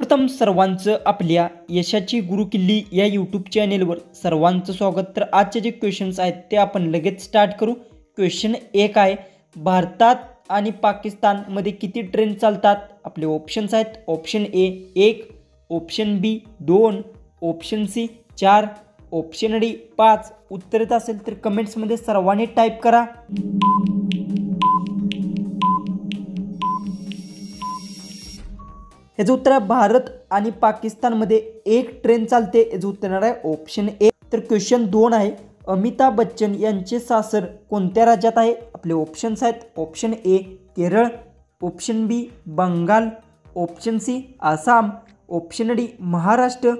सर्वप्रथम सर्वांचं आपल्या यशाची गुरुकिल्ली या यूट्यूब चॅनेलवर सर्वांचं स्वागत। तर आजचे जे क्वेश्चन्स आहेत ते आपण लगेच स्टार्ट करू। क्वेश्चन 1 आहे, भारतात आणि पाकिस्तानमध्ये किती ट्रेन चालतात? आपले ऑप्शन्स आहेत, option A 1, option B 2, option C 4, option D 5। उत्तर येत असेल तर कमेंट्समध्ये सर्वांनी टाईप करा। याचं उत्तर आहे भारत आणि पाकिस्तानमध्ये एक ट्रेन चालते। याचं उत्तर आहे ऑप्शन ए। तर क्वेश्चन 2 आहे, अमिताभ बच्चन यांचे सासर कोणत्या राज्यात आहे? आपले ऑप्शन्स आहेत, option A Kerala, option B Bengal, option C Assam, option D Maharashtra.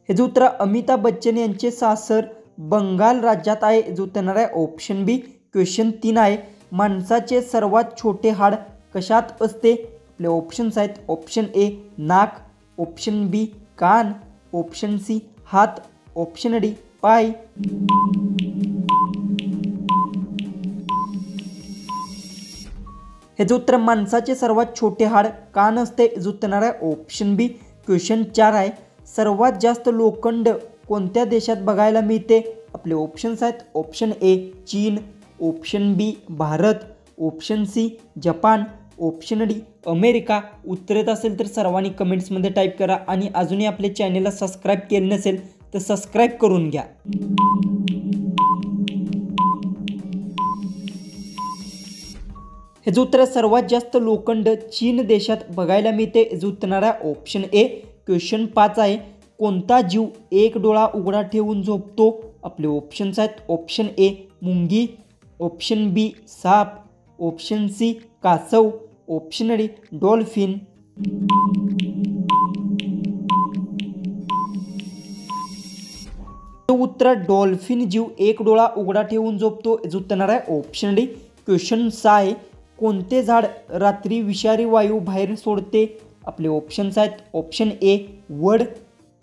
याचं उत्तर अमिताभ बच्चन यांचे सासर बंगाल राज्यात आहे। याचं उत्तर आहे ऑप्शन बी। क्वेश्चन 3 आहे, माणसाचे सर्वात छोटे हाड कशात असते? आपले ऑप्शन्स आहेत, ऑप्शन ए नाक, ऑप्शन बी कान, ऑप्शन सी हात, ऑप्शन डी पाय। याचं उत्तर माणसाचे सर्वात छोटे हाड कान असते। याचं उत्तर आहे ऑप्शन बी। क्वेश्चन 4 आहे, सर्वात जास्त लोखंड कोणत्या देशात बघायला मिळते? आपले ऑप्शन्स आहेत, ऑप्शन ए चीन, option B Bharat, option C Japan, option D America. उत्तर येत असेल तर सर्वांनी कमेंट्समध्ये टाईप करा आणि अजूनही आपल्या चॅनेलला सबस्क्राईब केले नसेल तर सबस्क्राईब करून घ्या। याचं उत्तर सर्वात जास्त लोखंड चीन देशात बघायला मिळते। याचं उत्तर आहे ऑप्शन ए। क्वेश्चन 5 आहे, कोणता जीव एक डोळा उघडा ठेवून झोपतो? आपले ऑप्शन्स आहेत, ऑप्शन ए मुंगी, ऑप्शन बी साप, ऑप्शन सी कासव, ऑप्शन डी डॉल्फिन। उत्तर डॉल्फिन जीव एक डोळा उघडा ठेवून झोपतो। याचं उत्तर आहे ऑप्शन डी। क्वेश्चन 6 आहे, कोणते झाड रात्री विषारी वायू बाहेर सोडते? आपले ऑप्शन्स आहेत, ऑप्शन ए वड,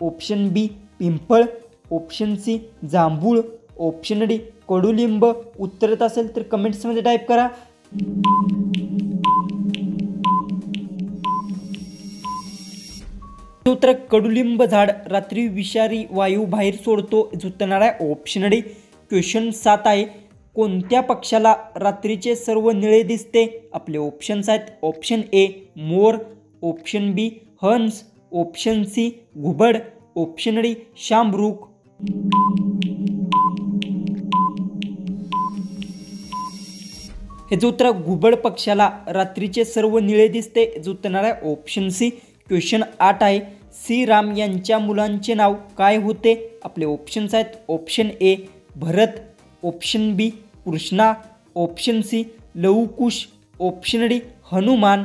ऑप्शन बी पिंपळ, ऑप्शन सी जांभूळ, ऑप्शन डी कडुलिंब। उत्तर येत असेल तर कमेंट्समध्ये टाईप करा। उत्तर कडुलिंब झाड रात्री विषारी वायू बाहेर सोडतो। उत्तर आहे ऑप्शन डी। क्वेश्चन 7 आहे, कोणत्या पक्षाला रात्रीचे सर्व निळे दिसते? आपले ऑप्शन्स आहेत, ऑप्शन ए मोर, ऑप्शन बी हंस, ऑप्शन सी घुबड, ऑप्शन डी शामरुख। याचं उत्तर घुबड पक्षाला रात्रीचे सर्व निळे दिसते। याचं उत्तर आहे ऑप्शन सी। क्वेश्चन 8 आहे, श्रीराम यांच्या मुलांचे नाव काय होते? आपले ऑप्शन्स आहेत, option A Bharat, option B Krishna, option C Lavkush, option D Hanuman.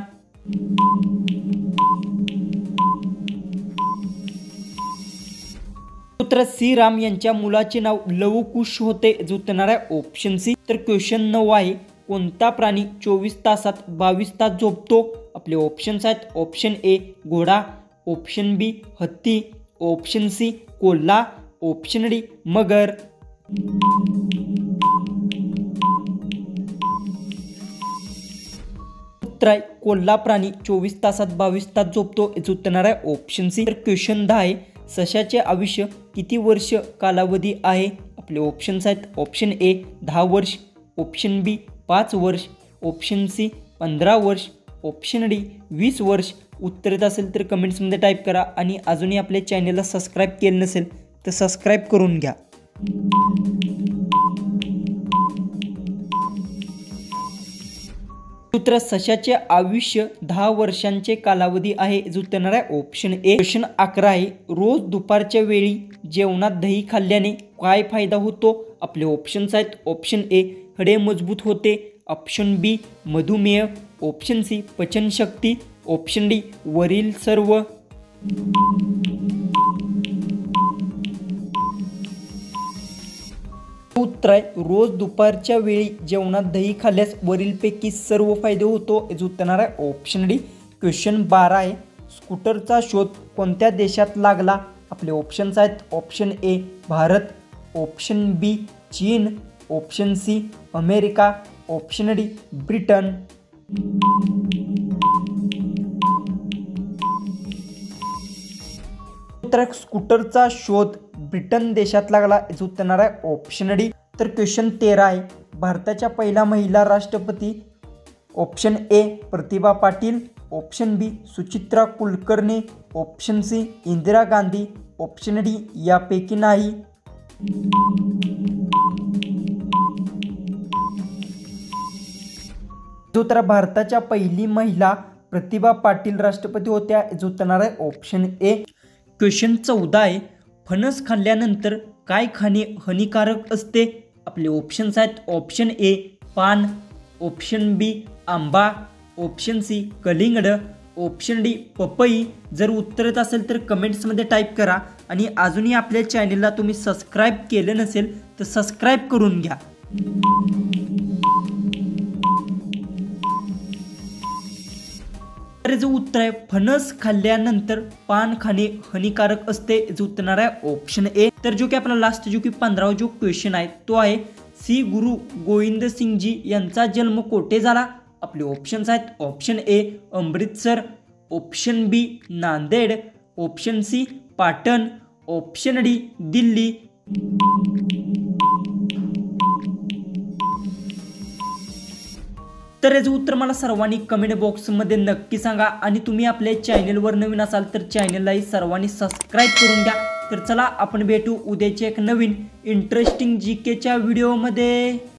उत्तर श्रीराम यांच्या मुलाचे नाव लवकुश होते। याचं उत्तर आहे ऑप्शन सी। तर क्वेश्चन 9 आहे, कोणता प्राणी 24 तासात 22 तास झोपतो? आपले ऑप्शन्स आहेत, ऑप्शन ए घोडा, ऑप्शन बी हत्ती, ऑप्शन सी कोल्हा, ऑप्शन डी मगर। उत्तर आहे कोल्हा प्राणी 24 तासात 22 तास झोपतो। याचं उत्तर आहे ऑप्शन सी। तर क्वेश्चन 10 आहे, सशाचे आयुष्य किती वर्ष कालावधी आहे? आपले ऑप्शन्स आहेत, ऑप्शन ए 10 वर्ष, ऑप्शन बी 5 वर्ष, ऑप्शन सी 15 वर्ष, ऑप्शन डी 20 वर्ष। उत्तर येत असेल तर कमेंट्समध्ये टाईप करा आणि अजूनही आपल्या चॅनेलला सबस्क्राईब केलं नसेल तर सबस्क्राईब करून घ्या। उत्तर सशाचे आयुष्य 10 वर्षांचे कालावधी आहे। उत्तर आहे ऑप्शन ए। क्वेश्चन 11 आहे, रोज दुपारच्या वेळी जेवणात दही खाल्ल्याने काय फायदा होतो? आपले ऑप्शन्स आहेत, ऑप्शन ए हाडे मजबूत होते, ऑप्शन बी मधुमेह, ऑप्शन सी पचनशक्ती, ऑप्शन डी वरील सर्व। उत्तर आहे रोज दुपारच्या वेळी जेवणात दही खाल्ल्यास वरीलपैकी सर्व फायदे होतो। याचं उत्तर आहे ऑप्शन डी। क्वेश्चन 12 आहे, स्कूटरचा शोध कोणत्या देशात लागला? आपले ऑप्शन्स आहेत, option A Bharat, option B चीन, option C America, option D Britain. तर स्कूटरचा शोध ब्रिटन देशात लागला याचं उत्तर येणार आहे ऑप्शन डी. तर क्वेश्चन 13 आहे, भारताच्या पहिल्या महिला राष्ट्रपती. Option A Pratibha Patil, option B Suchitra Kulkarni, option C Indira Gandhi, option D यापैकी नाही. जो तर भारताच्या पहिली महिला प्रतिभा पाटील राष्ट्रपती होत्या याचं उत्तर येणार आहे ऑप्शन ए. क्वेश्चन 14 आहे, फणस खाल्ल्यानंतर काय खाणे हानिकारक असते. आपले ऑप्शन्स आहेत ऑप्शन ए पान, ऑप्शन बी आंबा, ऑप्शन सी कलिंगड, ऑप्शन डी पपई. जर उत्तर येत असेल तर कमेंट्समध्ये टाईप करा आणि अजूनही आपल्या चॅनलला तुम्ही सबस्क्राईब केले नसेल तर सबस्क्राईब करून घ्या. तर याचं उत्तर आहे फणस खाल्ल्यानंतर पान खाणे हानिकारक असते याचं उत्तर येणार आहे ऑप्शन ए. तर जो की आपला लास्ट जो की 15वा जो क्वेश्चन आहे तो आहे श्री गुरु गोविंद सिंगजी यांचा जन्म कोठे झाला. आपले ऑप्शन्स आहेत option A Amritsar, option B Nanded, option C Patan, option D Delhi. तर याचं उत्तर मला सर्वांनी कमेंट बॉक्समध्ये नक्की सांगा आणि तुम्ही आपल्या चॅनलवर नवीन असाल तर चॅनललाही सर्वांनी सबस्क्राईब करून घ्या. तर चला आपण भेटू उद्याच्या एक नवीन इंटरेस्टिंग जीकेच्या व्हिडिओमध्ये.